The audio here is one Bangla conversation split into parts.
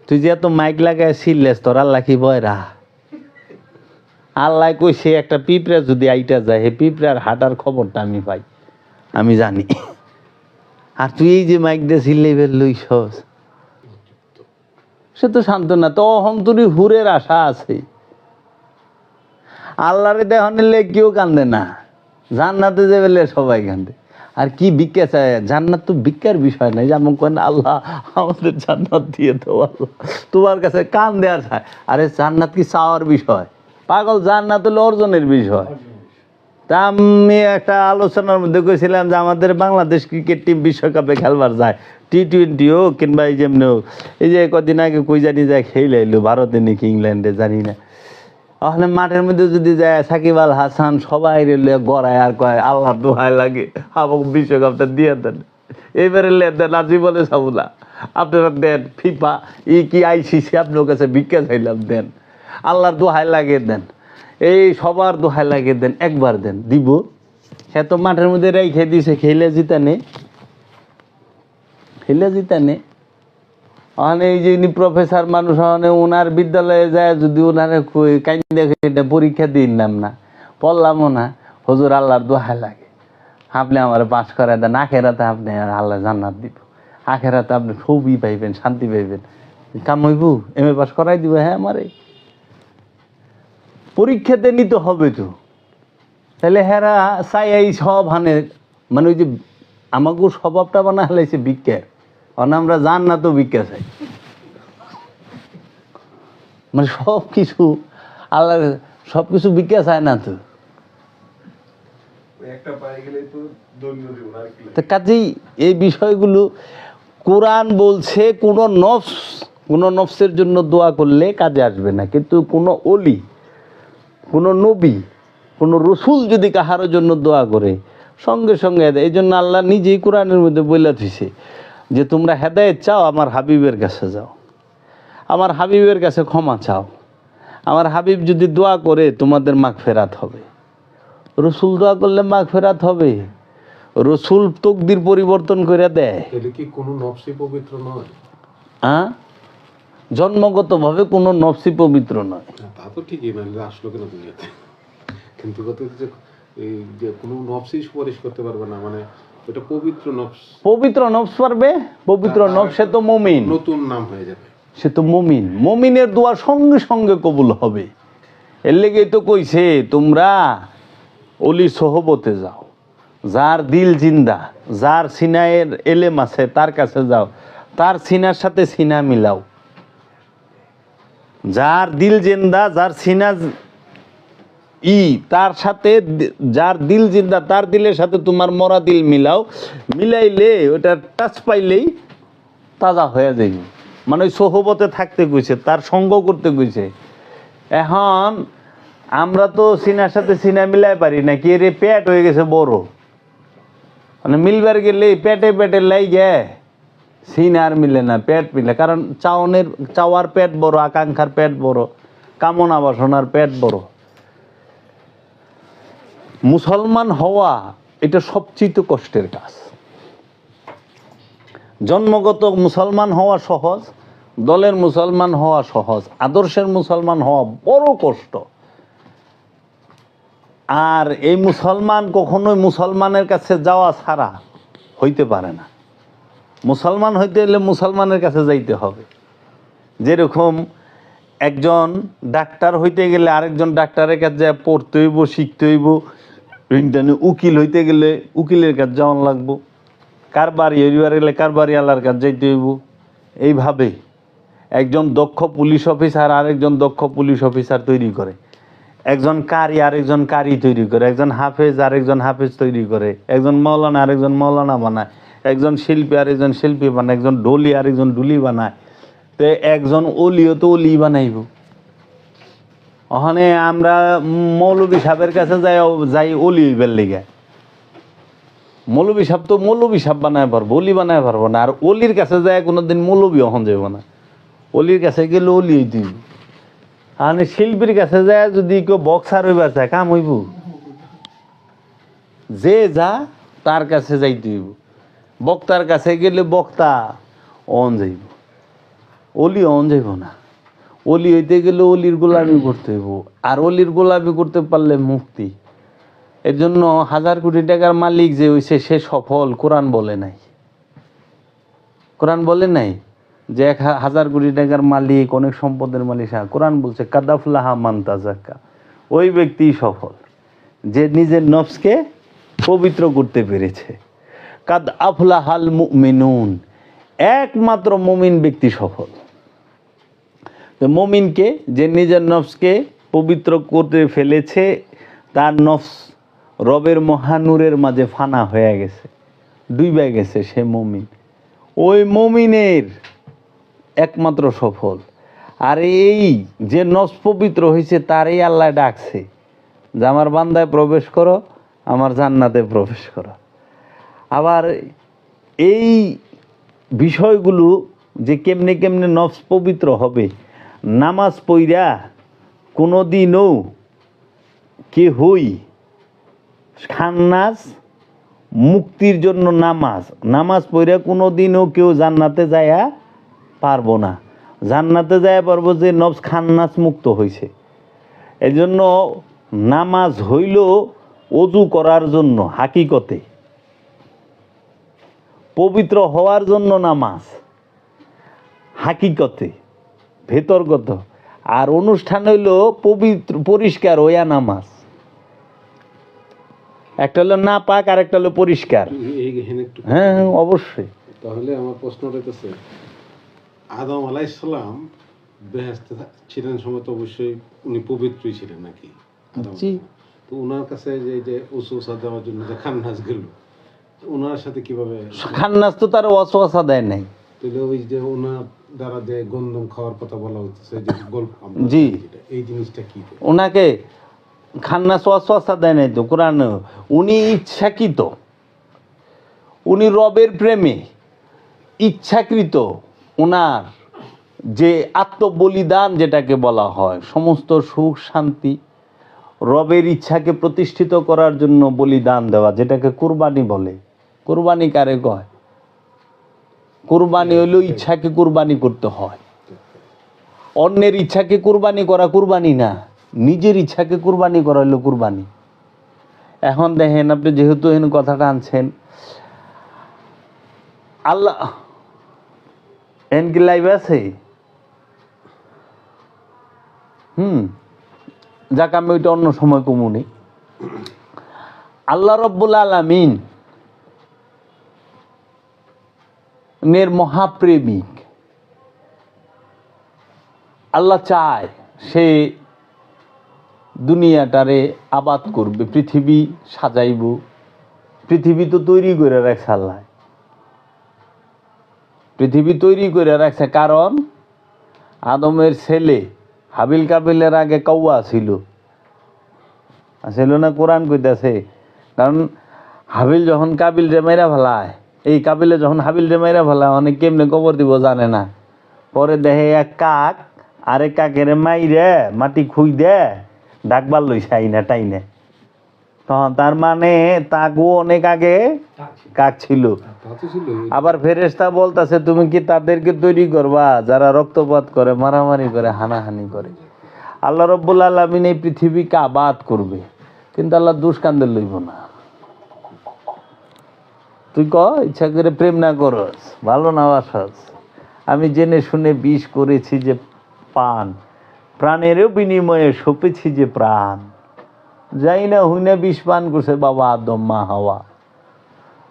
তুই যে এত মাইক লাগায় ছিললেস তোর আল্লাহ কি বয়রা? আল্লাহ কইছে একটা পিঁপড়া যদি আইটা যায় হে পিঁপড়ার হাঁটার খবরটা আমি পাই, আমি জানি। আর তুই এই যে মাইক দিয়ে ছিললেই লইছস, সে তো শান্ত না। তো অহন্তরি হুরের আশা আছে। আল্লাহরে দেখ নিলে কেউ কান্দে না, জান্নাতে যে বেলে সবাই কান্দে। আর কি ভিক্ষা চায়? জান্নাত তো ভিক্ষার বিষয় নাই। যেমন কেন আল্লাহ আমাদের জান্নাত দিয়ে দাও, আল্লাহ তোমার কাছে কান দেওয়া চায়। আরে জান্নাত কি চাওয়ার বিষয়? পাগল, জান্নাত হলো অর্জনের বিষয়। তা আমি একটা আলোচনার মধ্যে কইছিলাম যে আমাদের বাংলাদেশ ক্রিকেট টিম বিশ্বকাপে খেলবার যায়, টি-20 হোক কিংবা এই যেমনি হোক। এই যে কদিন আগে কই জানি যায় খেলে এলো ভারতে নাকি ইংল্যান্ডে, জানি না। তাহলে মাঠের মধ্যে যদি যায় সাকিব আল হাসান সবাই রেলে গড়ায় আর কয় আল্লাহ দোহাই লাগে আমাকে বিশ্বকাপটা দিয়ে দেন, এইবারে দেন। আর জীবনে সাবুলা আপনারা দেন, ফিফা ই কি আইসিসি আপনার কাছে ভিক্ষা চাইলাম, দেন আল্লাহর দোহাই লাগে দেন, এই সবার দোহাই লাগে দেন, একবার দেন, দিব। সে তো মাঠের মধ্যে রেখে দিছে, খেলে জিতানে, খেলে জিতানে। ওখানে এই যে প্রফেসর মানুষ, ওখানে ওনার বিদ্যালয়ে যায় যদি ওনারে কাইন্দা পরীক্ষা দিলাম না, পড়লামও না, হুজুর আল্লাহর দোহাই লাগে আপনি আমার পাস করাই দেন, আখেরাতে আপনি আল্লাহ জান্নাত দিব, আখেরাতে আপনি খুবই পাইবেন, শান্তি পাইবেন। কাম হইব, এম এ পাস করাই দিব। হ্যাঁ, আমারে পরীক্ষাতে নিতে হবে তো। তাহলে হেরা চাই এই সব হানে, মানে ওই যে আমাকে স্বভাবটা বানা হলাইছে ভিক্ষার, আমরা জান না তো ভিক্ষা চাই। মানে সব কিছু আল্লাহ, সব কিছু ভিক্ষা চায় না তো। কাজেই এই বিষয়গুলো কোরআন বলছে কোনো নফসের জন্য দোয়া করলে কাজে আসবে না, কিন্তু কোনো অলি, কোনো নবী, কোনো রসুল যদি কাহারোর জন্য দোয়া করে সঙ্গে সঙ্গে এই জন্য আল্লাহ নিজেই কোরআনের মধ্যে বলে দিছে যে তোমরা হেদায়েত চাও, আমার হাবিবের কাছে যাও, আমার হাবিবের কাছে ক্ষমা চাও। আমার হাবিব যদি দোয়া করে তোমাদের মাগফিরাত হবে। রসুল দোয়া করলে মাগফিরাত হবে। রসুল তকদির পরিবর্তন করে দেয়। এর কি কোনো নফসই পবিত্র নয়? হ্যাঁ, জন্মগতভাবে কোনো নফসই পবিত্র নয়। তা তো ঠিকই, মানে আসলো কেন দুনিয়াতে? কিন্তু কত যে এই যে কোনো নফসই সুপারিশ করতে পারবে না, মানে এটা পবিত্র নফস। পবিত্র নফস পারবে, পবিত্র নফস, সে তো মুমিন, নতুন নাম হয়ে যাবে, সে তো মুমিন। মুমিনের দোয়া সঙ্গে সঙ্গে কবুল হবে। এর লেগেই তো কইছে তোমরা অলি সোহবতে যাও, যার দিল জিন্দা, যার সিনায়ের এলেম আছে তার কাছে যাও, তার সিনার সাথে সিনা মিলাও। যার দিল জিন্দা, যার সিনা তার সাথে, যার দিল জিন্দা তার দিলের সাথে তোমার মরা দিল মিলাও, মিলাইলে ওটা টাচ পাইলেই তাজা হয়ে যাবে। মানে ওই সোহবতে থাকতে কইছে, তার সঙ্গ করতে কইছে। এখন আমরা তো সিনার সাথে সিনা মিলাই পারি না, কি রে পেট হয়ে গেছে বড়, মানে মিলবার গেলে পেটে পেটে লাই গে সিনা আর মিলে না, পেট মিলে। কারণ চাওয়ার পেট বড়, আকাঙ্ক্ষার পেট বড়, কামনা বাসনার পেট বড়। মুসলমান হওয়া এটা সবচেয়ে কষ্টের কাজ। জন্মগত মুসলমান হওয়া সহজ, দলের মুসলমান হওয়া সহজ, আদর্শের মুসলমান হওয়া বড় কষ্ট। আর এই মুসলমান কখনোই মুসলমানের কাছে যাওয়া ছাড়া হইতে পারে না। মুসলমান হইতে হলে মুসলমানের কাছে যাইতে হবে। যেরকম একজন ডাক্তার হইতে গেলে আরেকজন ডাক্তারের কাছে যা পড়তে হইব, শিখতে হইব। উকিল হইতে গেলে উকিলের কাছে যাওয়ান লাগবো। কারবারি হইবার গেলে কারবারি আল্লাহর কাছে যাইতে হইব। এইভাবে একজন দক্ষ পুলিশ অফিসার আরেকজন দক্ষ পুলিশ অফিসার তৈরি করে, একজন কারি আরেকজন কারি তৈরি করে, একজন হাফেজ আরেকজন হাফেজ তৈরি করে, একজন মৌলানা আরেকজন মৌলানা বানায়, একজন শিল্পী আরেকজন শিল্পী বানায়, একজন ডলি আরেকজন ডুলি বানায়। তো একজন অলিও তো অলি বানাইব। ওখানে আমরা মৌলবী সাহেবের কাছে যাই অলি হইবার লেগে। মৌলবী সাহেব তো মৌলবী সাহেব বানায় পারবো, অলি বানায় পারবো না। আর অলির কাছে যায় কোনোদিন মৌলবী ওখান যাব না। অলির কাছে গেলে অলি হইতে হইব। আর শিল্পীর কাছে যায় যদি কেউ বক্সার হইবার চায়, কাম হইব? যে যা তার কাছে যাইতে হইব। বক্তার কাছে গেলে বক্তা অন যাইব। অলি হন যাইব না। অলি হইতে গেলে অলির গোলামি করতে হইব, আর অলির গোলামি করতে পারলে মুক্তি। এর জন্য 1000 কোটি টাকার মালিক যে হইছে সে সফল, কোরআন বলে নাই। কোরআন বলে নাই যে 1000 কোটি টাকার মালিক, অনেক সম্পদের মালিক। কোরআন বলছে কাদাফলাহা মান তাজাক্কা, ওই ব্যক্তিই সফল যে নিজের নফসকে পবিত্র করতে পেরেছে। কাদ আফলাহাল মুমিনুন, একমাত্র মুমিন ব্যক্তি সফল। তো মুমিনকে যে নিজের নফসকে পবিত্র করতে ফেলেছে, তার নফস রবের মহানূরের মাঝে ফানা হয়ে গেছে, ডুবে গেছে, সে মুমিন। ওই মুমিনের একমাত্র সফল। আর এই যে নফস পবিত্র হয়েছে তারই আল্লাহ ডাকছে যে আমার বান্দায় প্রবেশ করো, আমার জান্নাতে প্রবেশ করো। আবার এই বিষয়গুলো যে কেমনে কেমনে নফস পবিত্র হবে, নামাজ পইরা কোনো দিনও কেহই খান্নাস মুক্তির জন্য নামাজ পইরা কোনো দিনও কেউ জান্নাতে যায়া পারবো না। জান্নাতে যায়া পারবো যে নফস খান্নাস মুক্ত হয়েছে। এই জন্য নামাজ হইল অজু করার জন্য, হাকিকতে পবিত্র হওয়ার জন্য নামাজ, হাকিকতে ভেতরগত। আর অনুষ্ঠান হইল পবিত্র পরিষ্কার হইয়া নামাজ। একটা হলো না পাক, আর একটা হলো পরিষ্কার। হ্যাঁ হ্যাঁ, অবশ্যই। তাহলে আমার প্রশ্নটা হচ্ছে, আদম আলাইহিস সালাম বেহেশতে ছিলেন সময় তো অবশ্যই উনি পবিত্রই ছিলেন নাকি? জি। তো ওনার কাছে যে ওয়াসওয়াসা দেওয়ার জন্য যে খান্নাস গেল, ওনার সাথে কিভাবে? খান্নাস তো তার ওয়াসওয়াসা দেয় নাই। তাহলে ওই যে ওনার দ্বারা যে গন্ধম খাওয়ার কথা বলা হচ্ছে, যে গল্প, জি, এই জিনিসটা কি? ওনাকে খান্নাস ওয়াসওয়াসা দেয় নাই তো কোরআন। উনি ইচ্ছাকৃত, উনি রবের প্রেমে ইচ্ছাকৃত ওনার যে আত্মবলিদান যেটাকে বলা হয়, সমস্ত সুখ শান্তি রবের ইচ্ছাকে প্রতিষ্ঠিত করার জন্য বলিদান দেওয়া, যেটাকে কুরবানি বলে। কুরবানি কারে কয়? কুরবানি হইল ইচ্ছাকে কুরবানি করতে হয়। অন্যের ইচ্ছাকে কুরবানি করা কুরবানি না, নিজের ইচ্ছাকে কুরবানি করা হইল কুরবানি। এখন দেখেন, আপনি যেহেতু এখানে কথাটা আনছেন, আল্লাহ এন কি লাইভ আছে? যাক, আমি ওইটা অন্য সময় কমুনি। আল্লাহ রব্বুল আলামিন নের মহাপ্রেমিক। আল্লাহ চায় সে দুনিয়াটারে আবাদ করবে, পৃথিবী সাজাইব। পৃথিবী তো তৈরি করে রাখছে আল্লাহ, পৃথিবী তৈরি করে রাখছে। কারণ আদমের ছেলে হাবিল কাবিলের আগে কৌয়া ছিল না? কোরআন কইতাছে। কারণ হাবিল যখন কাবিল রে মাইরা ফেলায়, এই কাবিলে যখন হাবিল রে মাইরা ফেলায়, অনেক কেমনে কবর দিব জানে না। পরে দেখে এক কাক আরেক কাকের মাইরে মাটি খুই দে ডাকবার লইছে আইনা টাইনে। তখন তার মানে তাকেও অনেক আগে কাক ছিল। আবার ফেরেশতা বলতাছে, তুমি কি তাদেরকে তৈরি করবা যারা রক্তপাত করে, মারামারি করে, হানাহানি করে? আল্লাহ রব্বুল আলামিন এই পৃথিবীকে আবাদ করবে, কিন্তু আল্লাহ দুষ্কান্দের লইব না। তুই ইচ্ছা করে প্রেম না করস, ভালো না বাসস, আমি জেনে শুনে বিষ করেছি যে পান, প্রাণেরও বিনিময়ে সপেছি যে প্রাণ। যাই না হুইনা বিষ পান করছে বাবা আদম, মা হাওয়া।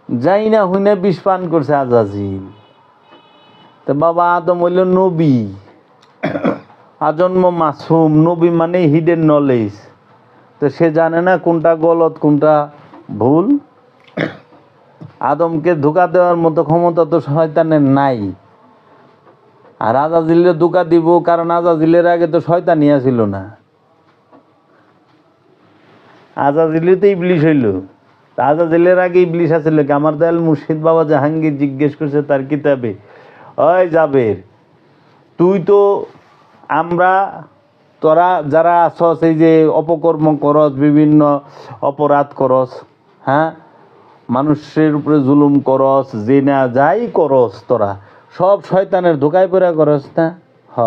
যাই না হুইনা বিষ পান করছে আজাজিল। তো বাবা আদম হইল নবী, আজন্ম মাসুম। নবী মানে হিডেন নলেজ। তো সে জানে না কোনটা গলত কোনটা ভুল। আদমকে ধোঁকা দেওয়ার মতো ক্ষমতা তো শয়তানের নাই। আর আজাজিলের ধোঁকা দিব, কারণ আজাজিলের আগে তো শয়তানি ছিল না। আজাজিলে তো ইবলিশ হইল। আজাজিলের আগে ইবলিশ আছিল কি? আমার দয়াল মুর্শিদ বাবা জাহাঙ্গীর জিজ্ঞেস করছে তার কিতাবে, ওই জাবের, তুই তো তোরা যারা আছস, এই যে অপকর্ম করস, বিভিন্ন অপরাধ করস, হ্যাঁ, মানুষের উপরে জুলুম করস, জেনা যাই করস, তোরা সব শয়তানের ধোকায় পড়া করস না? হ।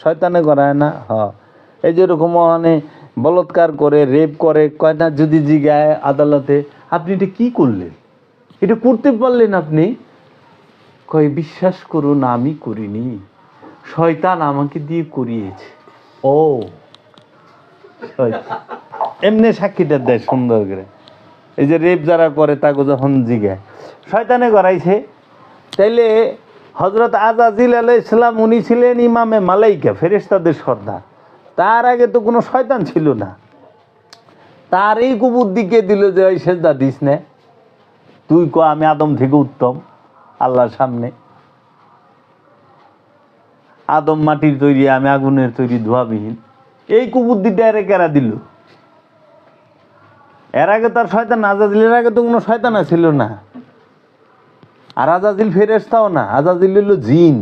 শয়তানে করায় না? হ। এই যেরকম মানে বলৎকার করে, রেপ করে, কয় না যদি জিগায় আদালতে, আপনি এটা কি করলেন, এটা করতে পারলেন আপনি? কয় বিশ্বাস করুন আমি করিনি, শয়তান আমাকে দিয়ে করিয়েছে। ও এমনি সাক্ষীটা দেয় সুন্দর করে। এই যে রেপ যারা করে তাকে যখন জিগায় শয়তানে করাইছে, তাইলে হজরত আজাজিল আলাইহিস সালাম উনি ছিলেন ইমামে মালাইকা, ফেরেশতাদের সর্দার। তার আগে তো কোনো শয়তান ছিল না। তার এই কুবুদ্দিকে দিল যে ওই সেজদা দিস না, তুই ক আমি আদম থেকে উত্তম আল্লাহর সামনে। আদম মাটির তৈরি, আমি আগুনের তৈরি, ধোয়াবিহীন। এই কুবুদ্দিটা এর কেরা দিল? এর আগে তার শয়তান, আজাজিলের আগে তো কোনো শয়তান ছিল না। আর আজাজিল ফেরেশতাও না, আজাজিল হলো জিন।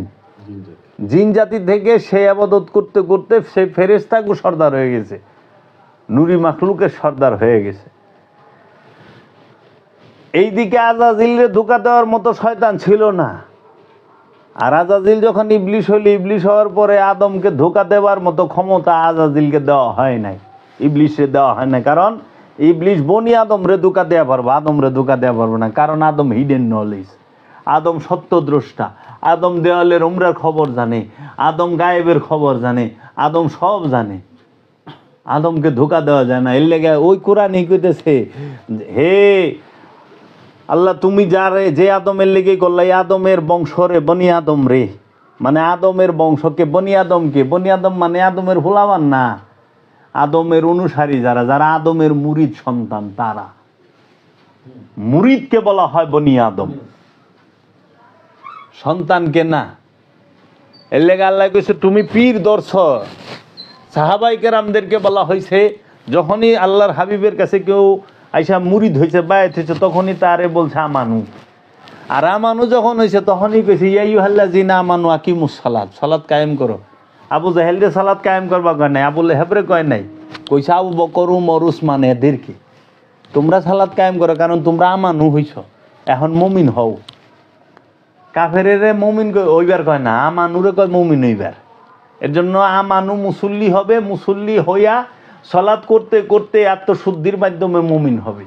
জিন জাতি থেকে সে আবাদত করতে করতে সে ফেরেশতাকে সর্দার হয়ে গেছে, নুরি মাখলুকের সর্দার হয়ে গেছে। এইদিকে আজাজিলরে ধোঁকা দেওয়ার মতো শয়তান ছিল না। আর আজাজিল যখন ইবলিশ হইল, ইবলিশ হওয়ার পরে আদমকে ধোঁকা দেওয়ার মতো ক্ষমতা আজাজিলকে দেওয়া হয় নাই, ইবলিশে দেওয়া হয় নাই। কারণ ইবলিশ বনি আদমরে ধোঁকা দেওয়া পারবো, আদমরে ধোঁকা দেওয়া পারবো না। কারণ আদম হিডেন নলেজ, আদম সত্যদ্রষ্টা, আদম দেওয়ালের উমরার খবর জানে, আদম গায়েবের খবর জানে, আদম সব জানে। আদমকে ধোঁকা দেওয়া যায় না। এর লেগে ওই কোরআনই কইতেছে, হে আল্লাহ তুমি যারে যে আদমের লেগে করলা, এই আদমের বংশ রে বনি আদম রে, মানে আদমের বংশকে বনি আদমকে, বনি আদম মানে আদমের হোলাবান না, আদমের অনুসারী যারা, যারা আদমের মুরিদ সন্তান, তারা মুরিদকে বলা হয় বনি আদম, সন্তানকে না। এর লেগে আল্লাহ কইছে তুমি পীর দর্শ। সাহাবাই কেরামদেরকে বলা হয়েছে যখনই আল্লাহর হাবিবের কাছে কেউ আইসা মুরিদ হয়েছে, বায়াত হয়েছে, তখনই তারে বলছে আমানু। আর আমানু যখন হয়েছে তখনই কইছে ইয়া আইয়ুহাল্লাযিনা আমানু আকিমুস সালাত, সালাত কায়েম করো। আবু জাহেলরে সালাত কায়েম করবা কয় নাই, আবু লাহাবরে কয় নাই, কইছে আবু বকর উমর উসমান এদেরকে তোমরা সালাত কায়েম করো, কারণ তোমরা আমানু হইছ, এখন মুমিন হও। কাফেরেরে মুমিন ওইবার কয় না, আমানুরে কয় মুমিন হইবার। এর জন্য আমানু মুসল্লি হবে, মুসল্লি হইয়া সালাত করতে করতে আত্মশুদ্ধির মাধ্যমে মুমিন হবে।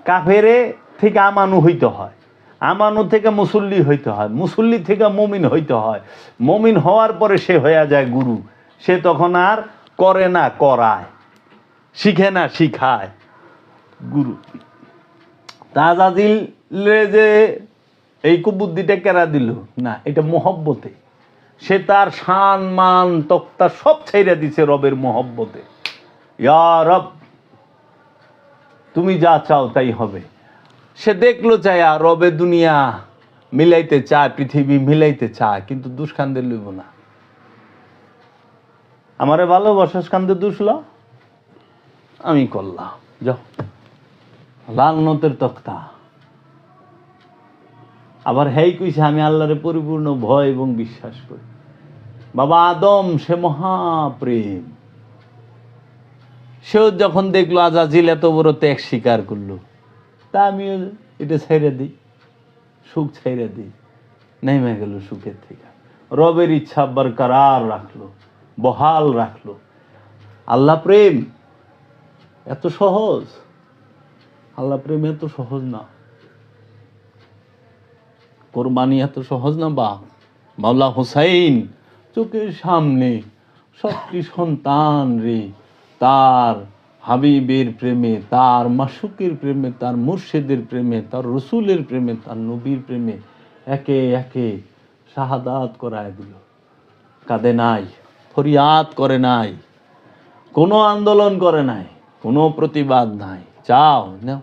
কাফেরে থেকে আমানু হইতে হয়, আমানু থেকে মুসল্লি হইতে হয়, মুসল্লি থেকে মুমিন হইতে হয়। মুমিন হওয়ার পরে সে হইয়া যায় গুরু, সে তখন আর করে না করায়, শিখে না শিখায়, গুরু। তাজাজিলে যে এই কুবুদ্দিটা কেরা দিল না, এটা মহব্বতে। সে তার শান মান তক্তা সব ছেড়ে দিছে রবের মহব্বতে। ইয়া রব তুমি যা চাও তাই হবে। সে দেখলো চায় আর রবে দুনিয়া মিলাইতে চায়, পৃথিবী মিলাইতে চায়, কিন্তু দুষ্কান্দে লইব না। আমারে ভালোবাসা কান্দে দুষল, আমি করলাম, যাও লালনতের তক্তা। আবার হেই কইছে আমি আল্লাহরে পরিপূর্ণ ভয় এবং বিশ্বাস করি। বাবা আদম সে মহাপ্রেম, সেও যখন দেখলো আজাজিল এত বড় ত্যাগ স্বীকার করলো, তা আমিও এটা ছেড়ে দিই, সুখ ছেড়ে দিই, নেমে গেল সুখের থেকে। রবের ইচ্ছা বরকরার রাখলো, বহাল রাখলো। আল্লাহ প্রেম এত সহজ, আল্লাহ প্রেম এত সহজ না, কোরবানি এত সহজ না। বা মাওলা হুসাইন চোখের সামনে সবটি সন্তান রে তার হাবিবের প্রেমে, তার মাসুকের প্রেমে, তার মুর্শিদের প্রেমে, তার রসুলের প্রেমে, তার নবীর প্রেমে একে একে শাহাদাত করায় দিল। কাঁদে নাই, ফরিয়াদ করে নাই, কোনো আন্দোলন করে নাই, কোনো প্রতিবাদ নাই, যাও নাও,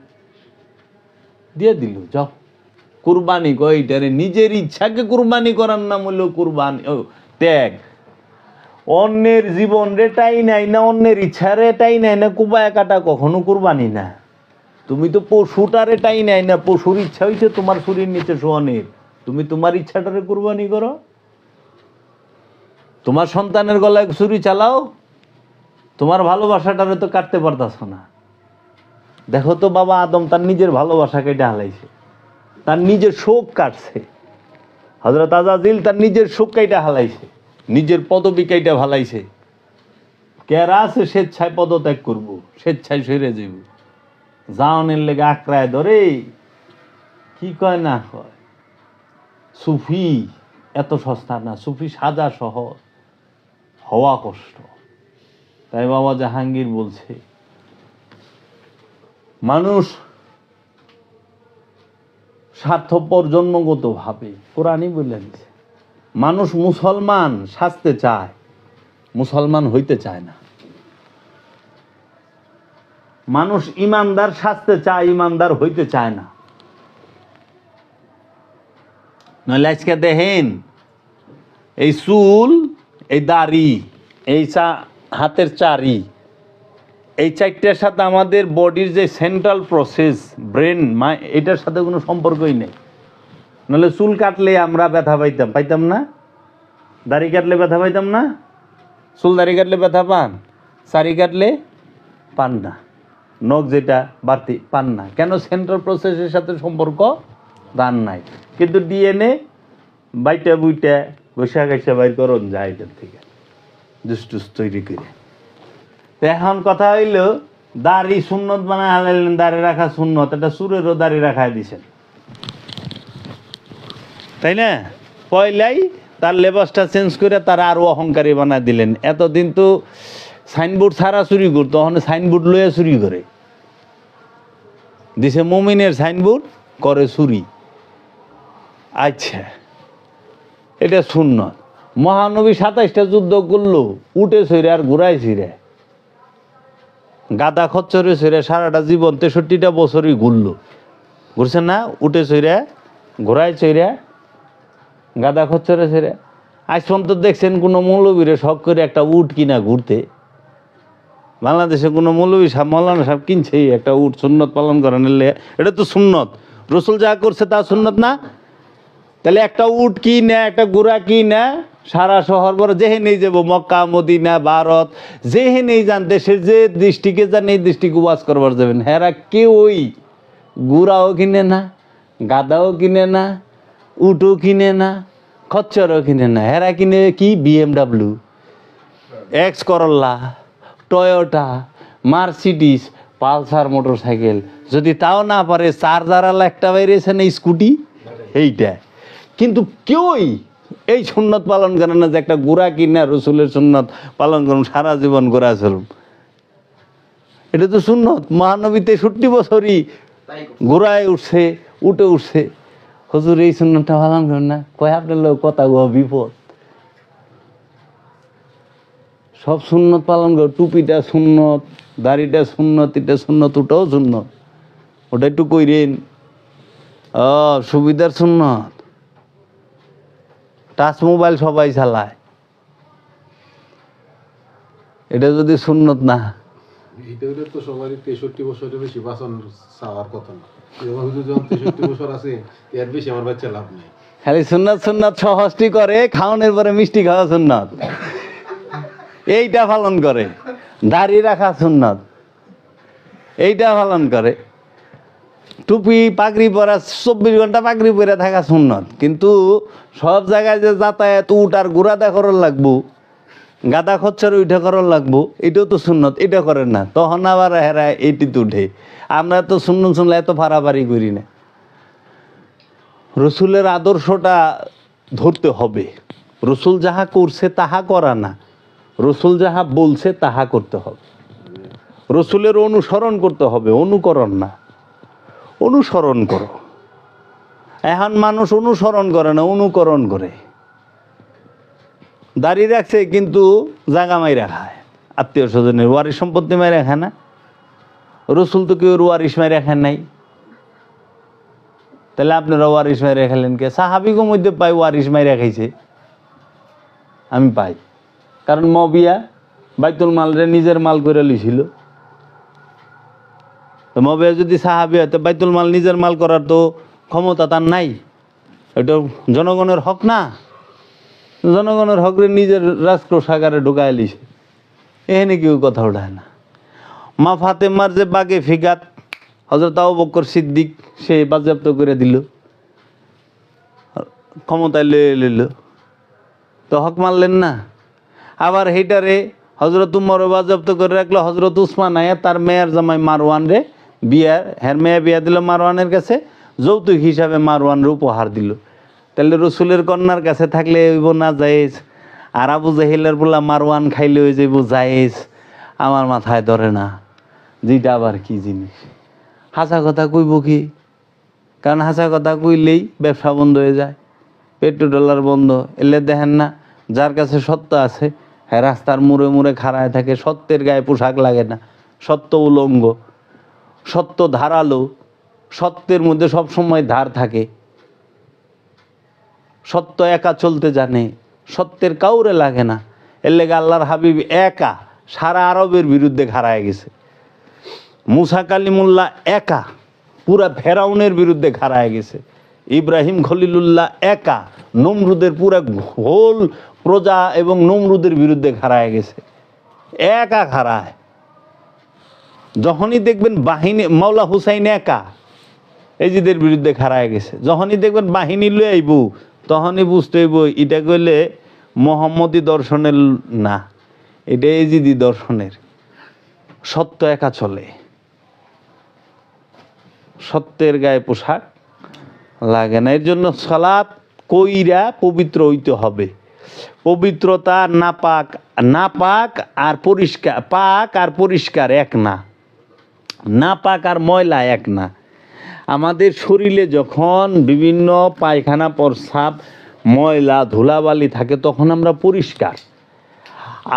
দিয়ে দিল, যাও। কুরবানি কয়টারে, নিজের ইচ্ছাকে কুরবানি করার নাম হলো কুরবানি, ত্যাগ। অন্যের জীবন রেটাই নাই না, অন্যের ইচ্ছা রেটাই নাই না, কুবায় কাটা কখনো কুরবানি না। তুমি তো পশুটা রেটাই নাই না, পশুর ইচ্ছা হইছে তোমার শরীর নিচে শোয়ানের, তুমি তোমার ইচ্ছাটারে কুরবানি করো। তোমার সন্তানের গলায় ছুরি চালাও, তোমার ভালোবাসাটারে তো কাটতে পারতাছ না। দেখো তো বাবা আদম তার নিজের ভালোবাসা কেটে হালাইছে, তার নিজের শোক কাটছে। হযরত আজাজিল তার নিজের সুখ কাইটা হালাইছে, নিজের পদবি কাইটা হালাইছে। কেরা আছে স্বেচ্ছায় পদত্যাগ করব, স্বেচ্ছায় সরে যাইব, জাওনের লেগে আঁকড়ায় ধরে। কি কয় না কয়, সুফি এত সস্তা না, সুফি সাজা সহজ, হওয়া কষ্ট। তাই বাবা জাহাঙ্গীর বলছে মানুষ স্বার্থপর জন্মগত ভাবে, কোরআনই বলে দিচ্ছে মানুষ মুসলমান সাজতে চায়, মুসলমান হইতে চায় না। মানুষ ইমানদার সাজতে চায়, ইমানদার হইতে চায় না। নইলে আজকে দেখেন এই চুল, এই দাড়ি, এই হাতের চারি, এই চারটার সাথে আমাদের বডির যে সেন্ট্রাল প্রসেস ব্রেন, এটার সাথে কোনো সম্পর্কই নেই। নাহলে চুল কাটলে আমরা ব্যথা পাইতাম না, দাড়ি কাটলে ব্যথা পাইতাম না, চুল দাড়ি কাটলে ব্যথা পান, চারি কাটলে পান না, নখ যেটা বাড়তি পান না। কেন? সেন্ট্রাল প্রসেসের সাথে সম্পর্ক দান নাই। কিন্তু ডিএনএ বাইটা বুইটা বৈশা গাইসা বাইর করুন যায় এটার থেকে জুস তৈরি করে। তো এখন কথা হইল দাড়ি সুন্নত বানায় হালাইলেন, দাড়ি রাখা সুন্নত, এটা সুরেরও দাড়ি রাখায় দিছেন, তাই না? পয়লাই তার লেবাসটা চেঞ্জ করে তার আরো অহংকারী বানায় দিলেন। এতদিন তো সাইনবোর্ড ছাড়া চুরি করতো, তখন সাইনবোর্ড লইয়া চুরি করে দিছে, মুমিনের সাইনবোর্ড করে চুরি। আচ্ছা, এটা সুন্নত। মহানবী 27টা যুদ্ধ করলো, উঠে ছইরে আর ঘুরাই ছিঁড়ে, গাদা খচ্চরে ছইরে সারাটা জীবন 63টা বছরই ঘুরলো, ঘুরছে না? উঠে ছইরে ঘোরাই ছইরে গাদা খচ্চরে ছইরে। আজ পর্যন্ত দেখছেন কোনো মৌলবীরে শখ করে একটা উট কিনা ঘুরতে? বাংলাদেশে কোনো মৌলবী সাহেব, মৌলানা সাহেব কিনছে একটা উট সুন্নত পালন করেন? এটা তো সুন্নত, রসুল যা করছে তা সুন্নত না? তাহলে একটা উট কি না, একটা ঘোড়া কি না, সারা শহর বড় যেহেনেই যাবো, মক্কা মদিনা ভারত যেহেনেই যান, দেশের যে দৃষ্টিকে যান এই দৃষ্টিকে ওয়াজ করবার যাবেন, হেরা কেউই ঘোড়াও কিনে না, গাদাও কিনে না, উটও কিনে না, খচ্চরও কিনে না। হেরা কিনে কি? BMW, X Corolla, Toyota, Mercedes, Pulsar motorcycle. যদি তাও না পারে চার্জারওয়ালা একটা বেরিয়েছে না স্কুটি, এইটা। কিন্তু কেউই এই সুন্নত পালন করে না যে একটা গোড়া কিনা রসুলের সুন্নত পালন করুন, সারা জীবন গোড়া চলুন। এটা তো সুন্নত। মহানবী 63 বছরই গোড়ায় উঠছে, উঠে উঠছে। হুজুর এই সুন্নতটা পালন করেন না? কয় আপনার লোক কথা গোয়া বিপদ। সব সুন্নত পালন কর, টুপিটা সুন্নত, দাড়িটা সুন্নত, এটা সুন্নত, ওটাও সুন্নত, ওটা একটু কইরেন। সুবিধার সুন্নত। টাচ মোবাইল সবাই চালায়, এটা যদি সুন্নত না। এটা তো সবারই 63 বছরের বেশি বাঁচন চাওয়ার কথা না। যখন 63 বছর আছে এর বেশি আমার বাচ্চা লাভ নেই। খালি সুন্নত সুন্নত সহজটি করে, খাওয়ানোর পরে মিষ্টি খাওয়া সুন্নত, এইটা পালন করে। দাড়ি রাখা সুন্নত, এইটা পালন করে। টুপি পাগড়ি পরা, 24 ঘন্টা পাগড়ি পরে থাকা সুন্নত। কিন্তু সব জায়গায় যে যাতায়াত, উঠ আর ঘোরা দেখার লাগবো, গাদা খচ্চর উঠে করার লাগবো, এটাও তো সুন্নত, এটা করেন না। তখন আবার হেরা এইটিতে উঠে। আমরা তো সুন্নত শুনলে এত ফাড়াফাড়ি করি না। রসুলের আদর্শটা ধরতে হবে। রসুল যাহা করছে তাহা করা না, রসুল যাহা বলছে তাহা করতে হবে। রসুলের অনুসরণ করতে হবে, অনুকরণ না। অনুসরণ করো। এখন মানুষ অনুসরণ করে না, অনুকরণ করে। দাড়ি রাখছে কিন্তু জাগা মাইরা খায়, আত্মীয় স্বজনের ওয়ারিশ সম্পত্তি মাইরা খায় না। রসুল তো কেউ ওয়ারিশ মাইরা খায় নাই, তাহলে আপনারা ওয়ারিশ মাইরা খেলেন কে? সাহাবিগো মধ্যে পাই ওয়ারিশ মাইরা খাইছে, আমি পাই। কারণ মবিয়া বাইতুল মালরে নিজের মাল করে লিছিল। তো মবিয়া যদি সাহাবি হয় তো বাইতুল মাল নিজের মাল করার তো ক্ষমতা তার নাই। এটা জনগণের হক না? জনগণের হকরে নিজের রাজকোষাগারে ঢুকায় লিছে, এখানে কেউ কথা ওঠায় না। মা ফাতেমার যে বাগে ফিগাত হযরত আবু বকর সিদ্দিক সে বাজেয়াপ্ত করে দিল। ক্ষমতায় লইল, তো হক মানলেন না। আবার হেটারে হজরত উমরও বাজেয়াপ্ত করে রাখলো, হজরত উসমান আয়া তার মেয়ের জামাই মারওয়ান রে মেয়ে বিয়া দিল মারওয়ানের কাছে, যৌতুক হিসাবে মারওয়ানরে উপহার দিল। তাহলে রসুলের কন্যার কাছে থাকলে হইব না জায়েজ, আর আবু জাহিলের বলা মারওয়ান খাইলে হয়ে যাইব জায়েজ, আমার মাথায় ধরে না যেটা আবার কি জিনিস। হাসা কথা কইব কি? কারণ হাসা কথা কইলেই ব্যবসা বন্ধ হয়ে যায়, পেট্রোল ডলার বন্ধ। এলে দেখেন না, যার কাছে সত্য আছে হ্যাঁ রাস্তার মুড়ে মুড়ে খাড়ায় থাকে, সত্যের গায়ে পোশাক লাগে না, সত্য উলঙ্গ, সত্য ধারালো, সত্যের মধ্যে সবসময় ধার থাকে, সত্য একা চলতে জানে, সত্যের কাউরে লাগে না। এর লেগে আল্লাহর হাবিব একা সারা আরবের বিরুদ্ধে খাড়ায় গেছে। মুসা কালিমুল্লাহ একা পুরা ফেরাউনের বিরুদ্ধে খাড়ায় গেছে। ইব্রাহিম খলিলুল্লাহ একা নমরুদের পুরা হোল প্রজা এবং নমরুদের বিরুদ্ধে খাড়ায় গেছে, একা খাড়ায়। যখনই দেখবেন বাহিনী, মাওলা হুসাইন একা এজিদের বিরুদ্ধে খাড়ায় গেছে। যখনই দেখবেন বাহিনী লয়ে আইব তখনই বুঝতে হইব এটা কইলে মোহাম্মদী দর্শনের না, এটা এজিদি দর্শনের। সত্য একা চলে, সত্যের গায়ে পোশাক লাগে না। এর জন্য সালাত কইরা পবিত্র হইতে হবে। পবিত্রতা নাপাক, নাপাক আর পরিষ্কার, পাক আর পরিষ্কার এক না, নাপাক আর ময়লা এক না। আমাদের শরীরে যখন বিভিন্ন পায়খানা প্রস্রাব ময়লা ধুলাবালি থাকে তখন আমরা পরিষ্কার,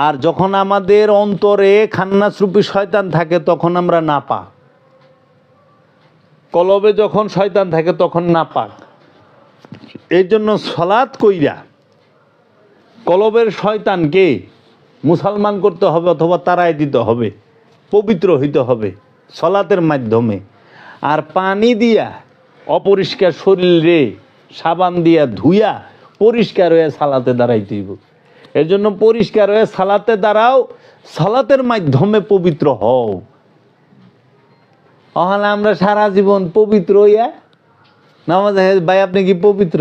আর যখন আমাদের অন্তরে খান্নাসরূপী শয়তান থাকে তখন আমরা নাপাক। কলবে যখন শয়তান থাকে তখন নাপাক। এই জন্য সালাত কইরা কলবের শয়তানকে মুসলমান করতে হবে অথবা তাড়াই দিতে হবে, পবিত্র হইতে হবে সালাতের মাধ্যমে। আর পানি দিয়া অপরিষ্কার শরীরে সাবান দিয়া ধুইয়া পরিষ্কার হয়ে সালাতে দাঁড়াইতে হইব। এর জন্য পরিষ্কার হয়ে সালাতে দাঁড়াও, সালাতের মাধ্যমে পবিত্র হও। তাহলে আমরা সারা জীবন পবিত্র হইয়া নামাজ, ভাই আপনি কি পবিত্র?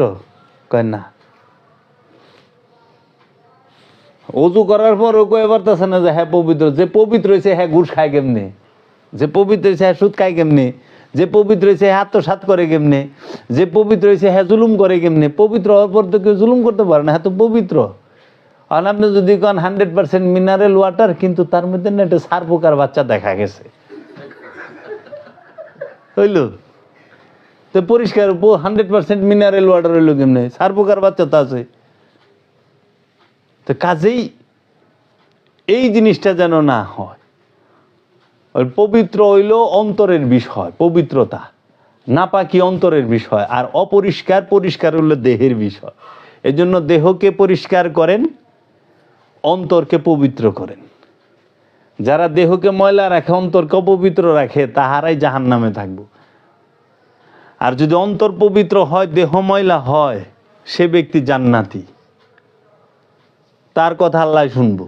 কয় না। অজু করার পরও কয়ে পারতেছে না যে হ্যাঁ পবিত্র। যে পবিত্র হয়েছে হ্যাঁ ঘুষ খায় কেমনে, যে পবিত্র হয়েছে হ্যাঁ সুদ খায় কেমনে, যে পবিত্র হয়েছে হ্যাঁ আত্মসাৎ করে কেমনে, যে পবিত্র হয়েছে হ্যাঁ জুলুম করে কেমনে। পবিত্র হওয়ার পর তো কেউ জুলুম করতে পারে না, হ্যাঁ তো পবিত্র। আর আপনি যদি কন 100% মিনারেল ওয়াটার, কিন্তু তার মধ্যে না একটা সার পোকার বাচ্চা দেখা গেছে, হইল তো পরিষ্কার 100% মিনারেল ওয়াটার হইল কেমনে? সার পোকার বাচ্চা তো আছে। তো কাজেই এই জিনিসটা যেন না হয়। ওই পবিত্র হইল অন্তরের বিষয়, পবিত্রতা নাপাকি অন্তরের বিষয়, আর অপরিষ্কার পরিষ্কার হইল দেহের বিষয়। এজন্য দেহকে পরিষ্কার করেন, অন্তরকে পবিত্র করেন। যারা দেহকে ময়লা রাখে, অন্তরকে অপবিত্র রাখে, তাহারাই জাহান্নামে থাকবে। আর যদি অন্তর পবিত্র হয়, দেহ ময়লা হয়, সে ব্যক্তি জান্নাতি, তার কথা আল্লাহ শুনবো।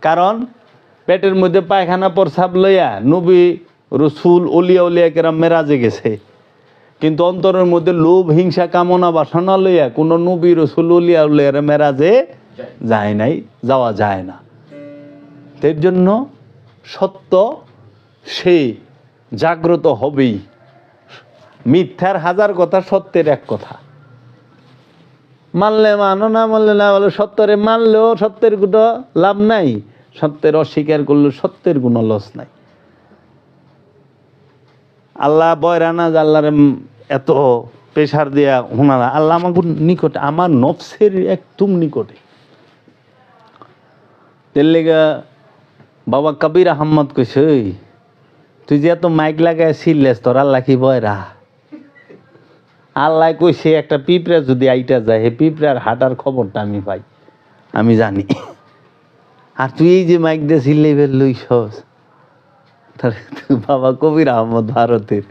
কারণ পেটের মধ্যে পায়খানা প্রস্রাব লইয়া নবী রসুল ওলিয়া উলিয়া কেরাম মেরাজে গেছে, কিন্তু অন্তরের মধ্যে লোভ হিংসা কামনা বাসনা লইয়া কোনো নবী রসুল উলিয়া উলিয়ার মেরাজে যায় নাই, যাওয়া যায় না। এর জন্য সত্য সে জাগ্রত হবেই। মিথ্যার 1000 কথা, সত্যের এক কথা। মানলে মানো, না মানলে না, বলে সত্যরে মানলেও সত্যের কোনো লাভ নাই, সত্যের অস্বীকার করলেও সত্যের কোনো লস নাই। আল্লাহ বয়রানা যে আল্লাহরে এত প্রেশার দিয়া হুনারা, আল্লাহ আমার নিকটে, আমার নফসের একদম নিকটে। এর লেগা বাবা কবির আহমদ কইছে, তুই যে এত মাইক লাগায় ছিলেস, তোর আল্লাহ কি বয়রা? আল্লাহ কইছে একটা পিঁপড়া যদি আইটা যায়, হে পিঁপড়ার হাঁটার খবরটা আমি পাই, আমি জানি। আর তুই এই যে মাইক দিয়ে সিলেবেল লইছস, বাবা কবির আহমদ ভারতের।